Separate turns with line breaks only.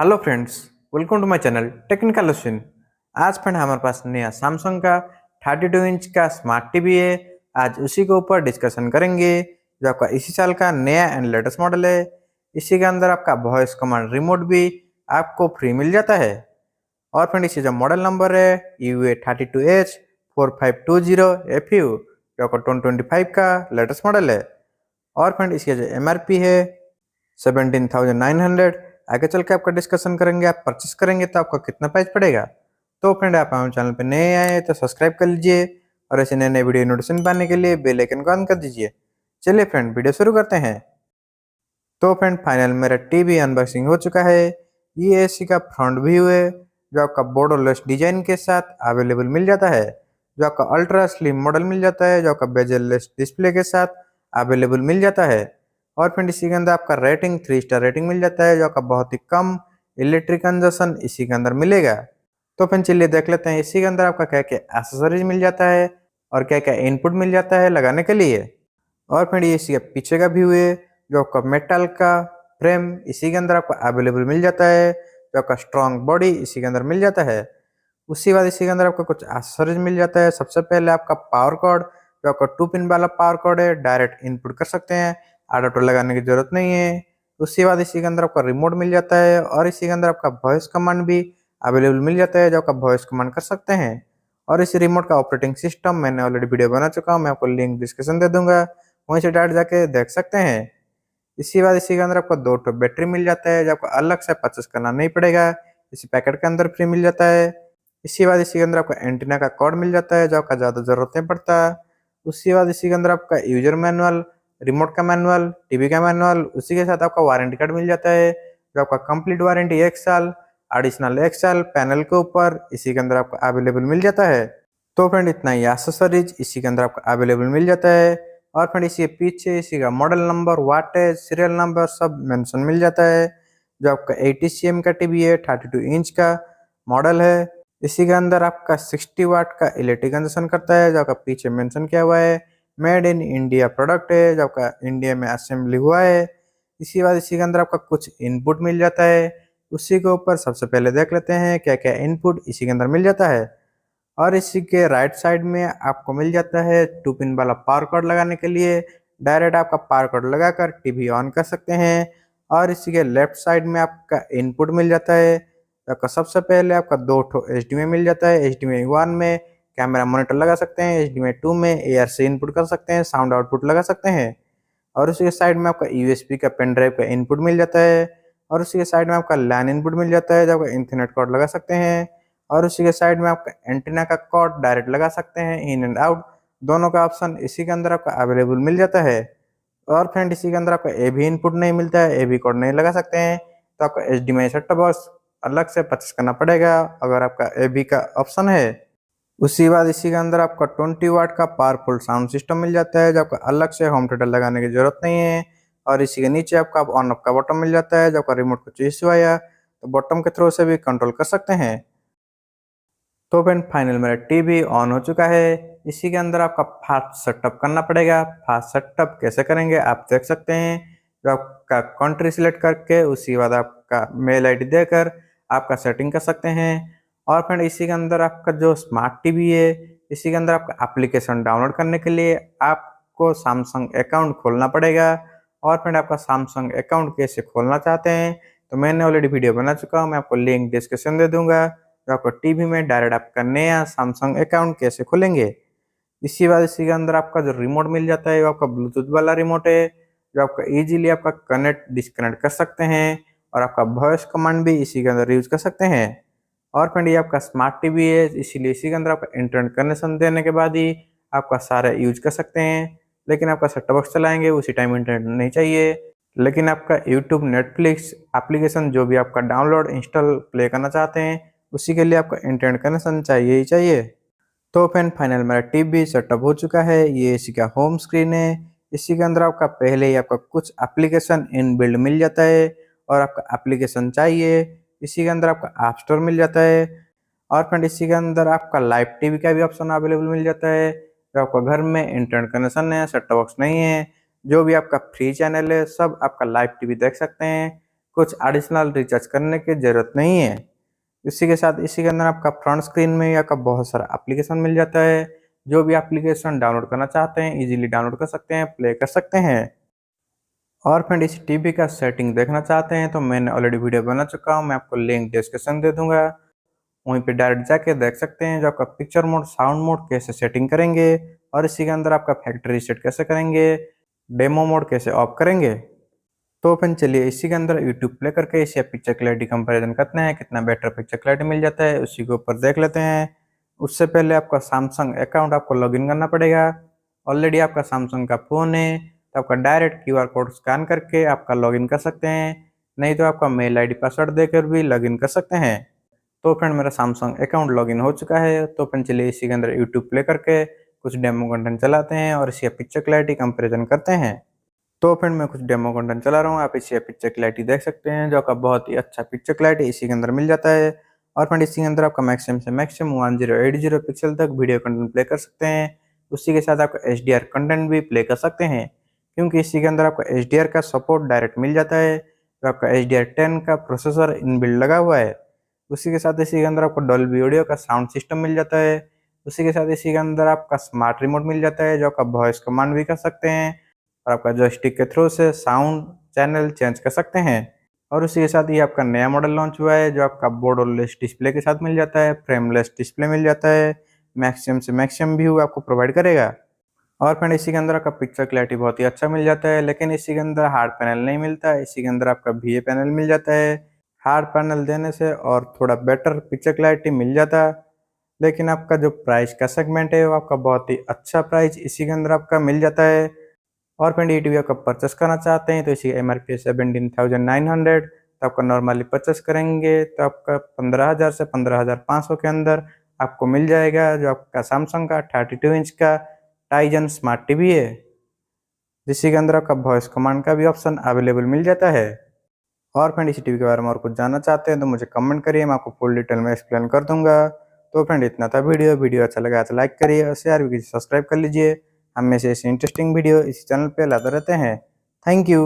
Hello friends, welcome to my channel technical question. आज friend हमारे पास नया सैमसंग का 32 इंच का स्मार्ट टीवी है। आज उसी के ऊपर डिस्कशन करेंगे जो आपका इसी साल का नया एंड लेटेस्ट मॉडल है। इसी के अंदर आपका वॉइस कमांड रिमोट भी आपको फ्री मिल जाता है। और फ्रेंड इसी जो मॉडल नंबर है UA32H4520 FU जो आपका 2025 का लेटेस्ट मॉडल है। और फ्रेंड इसकी जो MRP है 17,900। आगे चल के आपका डिस्कशन करेंगे, आप परचेस करेंगे तो आपका कितना प्राइस पड़ेगा। तो फ्रेंड आप हमारे चैनल पे नए आए तो सब्सक्राइब कर लीजिए और ऐसे नए नए वीडियो नोटिफिकेशन पाने के लिए बेल आइकन को ऑन कर दीजिए। चलिए फ्रेंड वीडियो शुरू करते हैं। तो फ्रेंड फाइनल मेरा टीवी अनबॉक्सिंग हो चुका है। ये एसी का फ्रंट व्यू है जो आपका बॉर्डरलेस डिजाइन के साथ अवेलेबल मिल जाता है। जो आपका अल्ट्रा स्लिम मॉडल मिल जाता है जो आपका बेजललेस डिस्प्ले के साथ अवेलेबल मिल जाता है। और फ्रेंड इसी के अंदर आपका रेटिंग 3 स्टार रेटिंग मिल जाता है जो आपका बहुत ही कम इलेक्ट्रिक कंजप्शन इसी के अंदर मिलेगा। तो फ्रेंड चलिए देख लेते हैं इसी के अंदर आपका क्या क्या एक्सेसरीज मिल जाता है और क्या क्या इनपुट मिल जाता है लगाने के लिए। और फ्रेंड ये इसी का पीछे का व्यू है जो आपका मेटल का फ्रेम इसी के अंदर आपको अवेलेबल मिल जाता है जो आपका स्ट्रॉन्ग बॉडी इसी के अंदर मिल जाता है। उसके बाद इसी के अंदर आपको कुछ एक्सेसरीज मिल जाता है। सबसे पहले आपका पावर कॉर्ड जो आपका 2 पिन वाला पावर कॉर्ड है, डायरेक्ट इनपुट कर सकते हैं, अडाप्टर लगाने की जरूरत नहीं है। उसके बाद इसी के अंदर आपका रिमोट मिल जाता है और इसी के अंदर आपका वॉइस कमांड भी अवेलेबल मिल जाता है जो आपका वॉइस कमांड कर सकते हैं। और इस रिमोट का ऑपरेटिंग सिस्टम मैंने ऑलरेडी वीडियो बना चुका हूँ, मैं आपको लिंक डिस्क्रिप्शन दे दूंगा, वहीं से डायरेक्ट जाके देख सकते हैं। इसके बाद इसी के अंदर आपको 2 ठो बैटरी मिल जाता है जो आपको अलग से परचेस करना नहीं पड़ेगा, इसी पैकेट के अंदर फ्री मिल जाता है। इसके बाद इसी के अंदर आपको एंटीना का कॉर्ड मिल जाता है जो आपका ज़्यादा जरूरत नहीं पड़ता। उसके बाद इसी के अंदर आपका यूजर मैनुअल, रिमोट का मैनुअल, टीवी का मैनुअल, उसी के साथ आपका वारंटी कार्ड मिल जाता है जो आपका कंप्लीट वारंटी 1 साल, एडिशनल 1 साल पैनल के ऊपर इसी के अंदर आपको अवेलेबल मिल जाता है। तो फ्रेंड इतना ही एक्सेसरीज इसी के अंदर आपको अवेलेबल मिल जाता है। और फ्रेंड इसी के पीछे इसी का model number, wattage, serial number सब मेंशन मिल जाता है। जो आपका 80 cm का टीवी है, 32 इंच का मॉडल है। इसी के अंदर आपका 60 वाट का इलेक्ट्रिक कंजप्शन करता है जो आपका पीछे मेंशन किया हुआ है। मेड इन इंडिया प्रोडक्ट है जो आपका इंडिया में असेंबली हुआ है। इसी बाद इसी के अंदर आपका कुछ इनपुट मिल जाता है। उसी के ऊपर सबसे पहले देख लेते हैं क्या क्या इनपुट इसी के अंदर मिल जाता है। और इसी के राइट साइड में आपको मिल जाता है 2 पिन वाला पावर कॉर्ड लगाने के लिए, डायरेक्ट आपका पावर कॉर्ड लगाकर टीवी ऑन कर सकते हैं। और इसी के लेफ्ट साइड में आपका इनपुट मिल जाता है। आपका सबसे पहले आपका 2 ठो HDMI मिल जाता है। HDMI 1 में कैमरा मॉनिटर लगा सकते हैं, HDMI 2 में AR से इनपुट कर सकते हैं, साउंड आउटपुट लगा सकते हैं। और उसी के साइड में आपका USB का पेन ड्राइव का इनपुट मिल जाता है। और उसी के साइड में आपका LAN इनपुट मिल जाता है जब आपका इंटरनेट कॉर्ड लगा सकते हैं। और उसी के साइड में आपका एंटीना का कॉर्ड डायरेक्ट लगा सकते हैं, इन एंड आउट दोनों का ऑप्शन इसी के अंदर आपका अवेलेबल मिल जाता है। और फ्रेंड इसी के अंदर आपका AV इनपुट नहीं मिलता है, AV कॉर्ड नहीं लगा सकते हैं, तो आपका HDMI सेट टॉप बॉक्स अलग से परचेस करना पड़ेगा अगर आपका AV का ऑप्शन है। उसके बाद इसी के अंदर आपका 20 वाट का पावरफुल साउंड सिस्टम मिल जाता है जो आपको अलग से होम थिएटर लगाने की जरूरत नहीं है। और इसी के नीचे आपका ऑन ऑफ का बटन मिल जाता है जो आपका रिमोट को चॉइस हुआ या तो बटन के थ्रू से भी कंट्रोल कर सकते हैं। तो फ्रेंड फाइनल मेरा टीवी ऑन हो चुका है। इसी के अंदर आपका फास्ट सेटअप करना पड़ेगा। फास्ट सेटअप कैसे करेंगे आप देख सकते हैं। जो आपका कंट्री सिलेक्ट करके उसके बाद आपका मेल आईडी देकर आपका सेटिंग कर सकते हैं। और फ्रेंड इसी के अंदर आपका जो स्मार्ट टीवी है इसी के अंदर आपका एप्लीकेशन डाउनलोड करने के लिए आपको सैमसंग अकाउंट खोलना पड़ेगा। और फ्रेंड आपका सैमसंग अकाउंट कैसे खोलना चाहते हैं तो मैंने ऑलरेडी वीडियो बना चुका हूँ, मैं आपको लिंक डिस्क्रिप्शन दे दूंगा। जो आपको टीवी में डायरेक्ट आपका नया सैमसंग अकाउंट कैसे खोलेंगे। इसी बाद इसी के अंदर आपका जो रिमोट मिल जाता है वो आपका ब्लूटूथ वाला रिमोट है जो आपका इजीली आपका कनेक्ट डिस्कनेक्ट कर सकते हैं। और आपका वॉइस कमांड भी इसी के अंदर यूज कर सकते हैं। और फ्रेंड ये आपका स्मार्ट टीवी है इसीलिए इसी के अंदर आपका इंटरनेट कनेक्शन देने के बाद ही आपका सारा यूज कर सकते हैं। लेकिन आपका सेट बॉक्स चलाएंगे उसी टाइम इंटरनेट नहीं चाहिए। लेकिन आपका यूट्यूब, नेटफ्लिक्स एप्लीकेशन जो भी आपका डाउनलोड इंस्टॉल प्ले करना चाहते हैं उसी के लिए आपका इंटरनेट कनेक्शन चाहिए ही चाहिए। तो फ्रेंड फाइनल मेरा टीवी सेटअप हो चुका है। ये इसी का होम स्क्रीन है। इसी के अंदर आपका पहले ही आपका कुछ एप्लीकेशन इन बिल्ड मिल जाता है। और आपका एप्लीकेशन चाहिए इसी के अंदर आपका ऐप स्टोर मिल जाता है। और फ्रेंड इसी के अंदर आपका लाइव टीवी का भी ऑप्शन अवेलेबल मिल जाता है। जो आपका घर में इंटरनेट कनेक्शन है, सेट टॉप बॉक्स नहीं है, जो भी आपका फ्री चैनल है सब आपका लाइव टीवी देख सकते हैं। कुछ एडिशनल रिचार्ज करने की ज़रूरत नहीं है। इसी के साथ इसी के अंदर आपका फ्रंट स्क्रीन में आपका बहुत सारा एप्लीकेशन मिल जाता है। जो भी एप्लीकेशन डाउनलोड करना चाहते हैं इजीली डाउनलोड कर सकते हैं, प्ले कर सकते हैं। और फ्रेंड इस टीवी का सेटिंग देखना चाहते हैं तो मैंने ऑलरेडी वीडियो बना चुका हूँ, मैं आपको लिंक डिस्क्रिप्शन दे दूंगा। वहीं पे डायरेक्ट जाके देख सकते हैं जो आपका पिक्चर मोड, साउंड मोड कैसे सेटिंग करेंगे और इसी के अंदर आपका फैक्ट्री रीसेट कैसे करेंगे, डेमो मोड कैसे ऑफ करेंगे। तो फिर चलिए इसी के अंदर यूट्यूब प्ले करके इसे पिक्चर क्लैरिटी कंपैरिजन करते हैं, कितना बेटर पिक्चर क्लैरिटी मिल जाता है उसी के ऊपर देख लेते हैं। उससे पहले आपका सैमसंग अकाउंट आपको लॉगिन करना पड़ेगा। ऑलरेडी आपका सैमसंग का फ़ोन है तो आपका डायरेक्ट क्यूआर कोड स्कैन करके आपका लॉगिन कर सकते हैं, नहीं तो आपका मेल आईडी पासवर्ड देकर भी लॉगिन कर सकते हैं। तो फ्रेंड मेरा सैमसंग अकाउंट लॉगिन हो चुका है। तो फ्रेंड चलिए इसी के अंदर यूट्यूब प्ले करके कुछ डेमो कंटेंट चलाते हैं और इसी पिक्चर क्लैरिटी कंपैरिजन करते हैं। तो फ्रेंड मैं कुछ डेमो कंटेंट चला रहा हूँ, आप इसी पिक्चर क्लैरिटी देख सकते हैं जो आपका बहुत ही अच्छा पिक्चर क्लैरिटी इसी के अंदर मिल जाता है। और फ्रेंड इसी के अंदर आपका मैक्सिमम से मैक्सिमम 1080 पिक्सल तक वीडियो कंटेंट प्ले कर सकते हैं। उसी के साथ आपका HDR कंटेंट भी प्ले कर सकते हैं, क्योंकि इसी के अंदर आपका HDR का सपोर्ट डायरेक्ट मिल जाता है। तो आपका HDR10 का प्रोसेसर इनबिल्ड लगा हुआ है। उसी के साथ इसी के अंदर आपको डॉल्बी ऑडियो का साउंड सिस्टम मिल जाता है। उसी के साथ इसी के अंदर आपका स्मार्ट रिमोट मिल जाता है जो आपका वॉइस कमांड भी कर सकते हैं और आपका जॉयस्टिक के थ्रू से साउंड चैनल चेंज कर सकते हैं। और उसी के साथ ये आपका नया मॉडल लॉन्च हुआ है जो आपका बॉर्डरलेस डिस्प्ले के साथ मिल जाता है, फ्रेमलेस डिस्प्ले मिल जाता है, मैक्सिमम से मैक्सिमम व्यू आपको प्रोवाइड करेगा। और फ्रेंड इसी के अंदर आपका पिक्चर क्लैरिटी बहुत ही अच्छा मिल जाता है, लेकिन इसी के अंदर हार्ड पैनल नहीं मिलता है। इसी के अंदर आपका VA पैनल मिल जाता है। हार्ड पैनल देने से और थोड़ा बेटर पिक्चर क्लैरिटी मिल जाता है, लेकिन आपका जो प्राइस का सेगमेंट है वो आपका बहुत ही अच्छा प्राइस इसी के अंदर आपका मिल जाता है। और फ्रेंड ये टीवी आप परचेस करना चाहते हैं तो इसकी MRP 17,900, तो आपका नॉर्मली परचेस करेंगे तो आपका 15,000 से 15,500 के अंदर आपको मिल जाएगा जो आपका सैमसंग का 32 इंच का टाइजन स्मार्ट टीवी है, जिसके के अंदर आपका वॉइस कमांड का भी ऑप्शन अवेलेबल मिल जाता है। और फ्रेंड इसी टीवी के बारे में और कुछ जानना चाहते हैं तो मुझे कमेंट करिए, मैं आपको फुल डिटेल में एक्सप्लेन कर दूंगा। तो फ्रेंड इतना था वीडियो अच्छा लगा तो लाइक करिए और शेयर भी सब्सक्राइब कर लीजिए। हम में से ऐसे इंटरेस्टिंग वीडियो इसी चैनल पे लाते रहते हैं। Thank you.